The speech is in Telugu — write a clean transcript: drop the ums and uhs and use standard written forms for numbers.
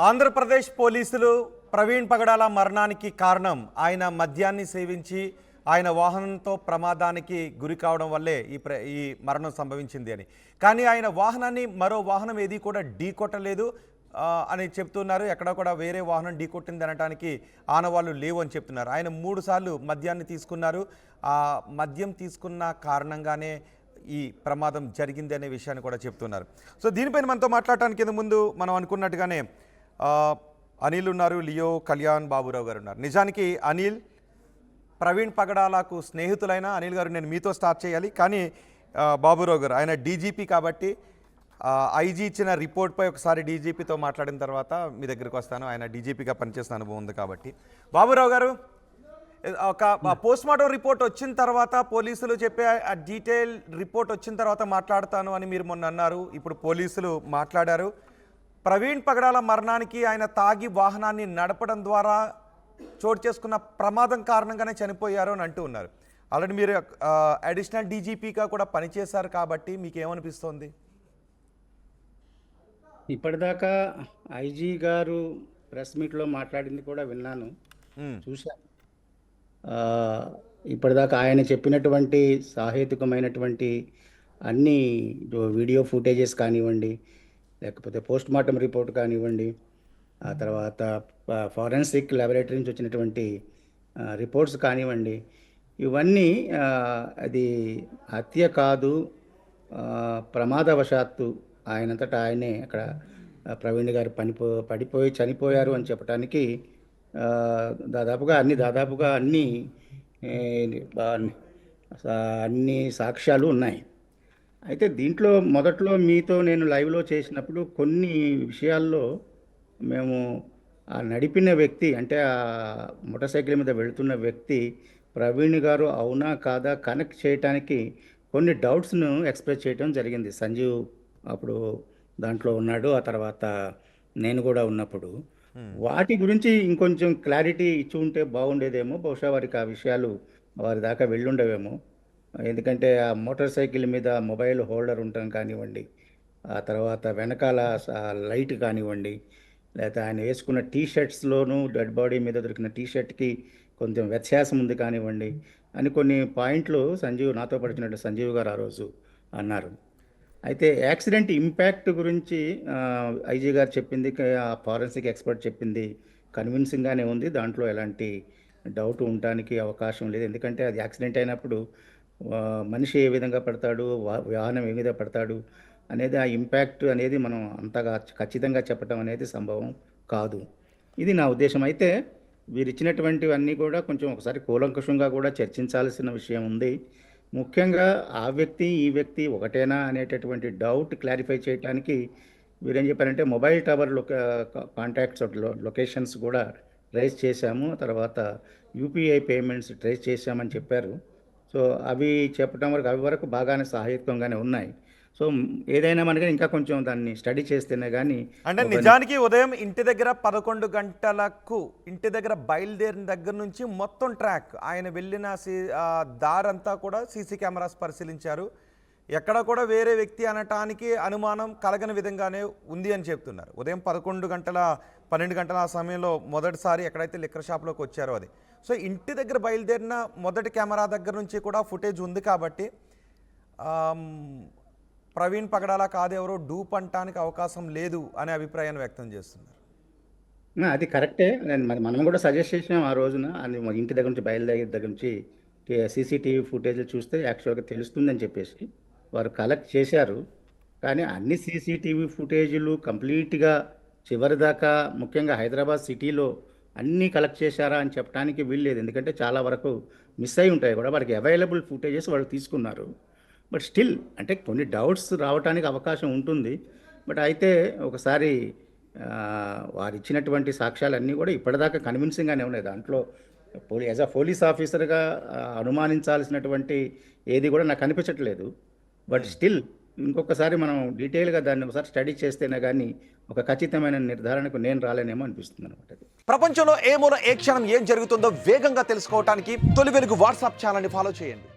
ఆంధ్రప్రదేశ్ పోలీసులు ప్రవీణ్ పగడాల మరణానికి కారణం ఆయన మద్యాన్ని సేవించి ఆయన వాహనంతో ప్రమాదానికి గురి కావడం వల్లే ఈ మరణం సంభవించింది అని. కానీ ఆయన వాహనాన్ని మరో వాహనం ఏది కూడా ఢీకొట్టలేదు అని చెప్తున్నారు. ఎక్కడ కూడా వేరే వాహనం ఢీకొట్టింది అనడానికి ఆనవాళ్ళు లేవు అని చెప్తున్నారు. ఆయన 3 సార్లు మద్యాన్ని తీసుకున్నారు. ఆ మద్యం తీసుకున్న కారణంగానే ఈ ప్రమాదం జరిగింది అనే విషయాన్ని కూడా చెప్తున్నారు. సో దీనిపైన మనతో మాట్లాడటానికి ముందు మనం అనుకున్నట్టుగానే అనిల్ ఉన్నారు, లియో, కళ్యాణ్, బాబురావు గారు ఉన్నారు. నిజానికి అనిల్ ప్రవీణ్ పగడాలకు స్నేహితులైన అనిల్ గారు నేను మీతో స్టార్ట్ చేయాలి. కానీ బాబురావు గారు ఆయన డీజీపీ కాబట్టి ఐజీ ఇచ్చిన రిపోర్ట్పై ఒకసారి డీజీపీతో మాట్లాడిన తర్వాత మీ దగ్గరికి వస్తాను. ఆయన డీజీపీగా పనిచేసిన అనుభవం ఉంది కాబట్టి. బాబురావు గారు, ఒక పోస్ట్మార్టం రిపోర్ట్ వచ్చిన తర్వాత పోలీసులు చెప్పే ఆ డీటెయిల్ రిపోర్ట్ వచ్చిన తర్వాత మాట్లాడతాను అని మీరు మొన్న అన్నారు. ఇప్పుడు పోలీసులు మాట్లాడారు. ప్రవీణ్ పగడాల మరణానికి ఆయన తాగి వాహనాన్ని నడపడం ద్వారా చోటు చేసుకున్న ప్రమాదం కారణంగానే చనిపోయారు అని అంటూ ఉన్నారు. ఆల్రెడీ మీరు అడిషనల్ డీజీపీగా కూడా పనిచేశారు కాబట్టి మీకు ఏమనిపిస్తోంది? ఇప్పటిదాకా ఐజీ గారు ప్రెస్ మీట్లో మాట్లాడింది కూడా విన్నాను, చూశాను. ఇప్పటిదాకా ఆయన చెప్పినటువంటి సాహేతుకమైనటువంటి అన్ని వీడియో ఫుటేజెస్ కానివ్వండి, లేకపోతే పోస్ట్ మార్టం రిపోర్ట్ కానివ్వండి, ఆ తర్వాత ఫారెన్సిక్ ల్యాబొరేటరీ నుంచి వచ్చినటువంటి రిపోర్ట్స్ కానివ్వండి, ఇవన్నీ అది హత్య కాదు, ప్రమాదవశాత్తు ఆయనంతటా ఆయనే అక్కడ ప్రవీణ్ గారు పడిపోయి చనిపోయారు అని చెప్పడానికి దాదాపుగా అన్ని సాక్ష్యాలు ఉన్నాయి. అయితే దీంట్లో మొదట్లో మీతో నేను లైవ్లో చేసినప్పుడు కొన్ని విషయాల్లో మేము ఆ నడిపిన వ్యక్తి, అంటే ఆ మోటార్ సైకిల్ మీద వెళుతున్న వ్యక్తి ప్రవీణ్ గారు అవునా కాదా కనెక్ట్ చేయడానికి కొన్ని డౌట్స్ను ఎక్స్ప్రెస్ చేయడం జరిగింది. సంజీవ్ అప్పుడు దాంట్లో ఉన్నాడు, ఆ తర్వాత నేను కూడా ఉన్నప్పుడు. వాటి గురించి ఇంకొంచెం క్లారిటీ ఇచ్చి ఉంటే బాగుండేదేమో. బహుశా వారికి ఆ విషయాలు వారి దాకా వెళ్ళుండవేమో. ఎందుకంటే ఆ మోటార్ సైకిల్ మీద మొబైల్ హోల్డర్ ఉండటం కానివ్వండి, ఆ తర్వాత వెనకాల లైట్ కానివ్వండి, లేకపోతే ఆయన వేసుకున్న టీషర్ట్స్లోనూ డెడ్ బాడీ మీద దొరికిన టీషర్ట్కి కొంచెం వ్యత్యాసం ఉంది కానివ్వండి అని కొన్ని పాయింట్లు నాతో పడుతున్నట్టు సంజీవ్ గారు ఆ రోజు అన్నారు. అయితే యాక్సిడెంట్ ఇంపాక్ట్ గురించి ఐజీ గారు చెప్పింది, ఆ ఫారెన్సిక్ ఎక్స్పర్ట్ చెప్పింది కన్విన్సింగ్గానే ఉంది. దాంట్లో ఎలాంటి డౌట్ ఉండటానికి అవకాశం లేదు. ఎందుకంటే అది యాక్సిడెంట్ అయినప్పుడు మనిషి ఏ విధంగా పడతాడు, వాహనం ఏ విధంగా పడతాడు అనేది, ఆ ఇంపాక్ట్ అనేది మనం అంతగా ఖచ్చితంగా చెప్పడం అనేది సంభవం కాదు. ఇది నా ఉద్దేశం. అయితే వీరు ఇచ్చినటువంటివన్నీ కూడా కొంచెం ఒకసారి కూలంకషంగా కూడా చర్చించాల్సిన విషయం ఉంది. ముఖ్యంగా ఆ వ్యక్తి ఈ వ్యక్తి ఒకటేనా అనేటటువంటి డౌట్ క్లారిఫై చేయడానికి వీరేం చెప్పారంటే మొబైల్ టవర్ కాంటాక్ట్స్ లొకేషన్స్ కూడా ట్రేస్ చేశాము, తర్వాత యూపీఐ పేమెంట్స్ ట్రేస్ చేశామని చెప్పారు. సో అవి చెప్పడం వరకు బాగానే సహాయకంగానే ఉన్నాయి. సో ఏదైనా మనకి ఇంకా కొంచెం దాన్ని స్టడీ చేస్తేనే కానీ. అంటే నిజానికి ఉదయం ఇంటి దగ్గర 11 గంటలకు ఇంటి దగ్గర బయలుదేరిన దగ్గర నుంచి మొత్తం ట్రాక్ ఆయన వెళ్ళిన దారంతా కూడా సీసీ కెమెరాస్ పరిశీలించారు. ఎక్కడ కూడా వేరే వ్యక్తి అనటానికి అనుమానం కలగని విధంగానే ఉంది అని చెప్తున్నారు. ఉదయం 12 గంటల ఆ సమయంలో మొదటిసారి ఎక్కడైతే లిక్కర్ షాప్లోకి వచ్చారో అది. సో ఇంటి దగ్గర బయలుదేరిన మొదటి కెమెరా దగ్గర నుంచి కూడా ఫుటేజ్ ఉంది కాబట్టి ప్రవీణ్ పగడాల కాదెవరో డూప్ అంటానికి అవకాశం లేదు అనే అభిప్రాయాన్ని వ్యక్తం చేస్తున్నారు. అది కరెక్టే. మనం కూడా సజెస్ట్ చేసినాం ఆ రోజున. అది ఇంటి దగ్గర నుంచి బయలుదేరి దగ్గర నుంచి సీసీటీవీ ఫుటేజ్ చూస్తే యాక్చువల్గా తెలుస్తుందని చెప్పేసి వారు కలెక్ట్ చేశారు. కానీ అన్ని సీసీటీవీ ఫుటేజీలు కంప్లీట్గా చివరిదాకా, ముఖ్యంగా హైదరాబాద్ సిటీలో అన్నీ కలెక్ట్ చేశారా అని చెప్పడానికి వీల్లేదు. ఎందుకంటే చాలా వరకు మిస్ అయి ఉంటాయి కూడా. వారికి అవైలబుల్ ఫుటేజెస్ వాళ్ళు తీసుకున్నారు. బట్ స్టిల్ అంటే కొన్ని డౌట్స్ రావడానికి అవకాశం ఉంటుంది. బట్ అయితే ఒకసారి వారు ఇచ్చినటువంటి సాక్ష్యాలన్నీ కూడా ఇప్పటిదాకా కన్విన్సింగ్గానే ఉన్నాయి. దాంట్లో యాజ్ అ పోలీస్ ఆఫీసర్గా అనుమానించాల్సినటువంటి ఏది కూడా నాకు అనిపించట్లేదు. బట్ స్టిల్ ఇంకొకసారి మనం డీటెయిల్గా దాన్ని ఒకసారి స్టడీ చేస్తేనే కానీ ఒక ఖచ్చితమైన నిర్ధారణకు నేను రాలేనేమో అనిపిస్తుంది అనమాట. ప్రపంచంలో ఏ మూల ఏ క్షణం ఏం జరుగుతుందో వేగంగా తెలుసుకోవడానికి తొలి వెలుగు వాట్సాప్ ఛానల్ని ఫాలో చేయండి.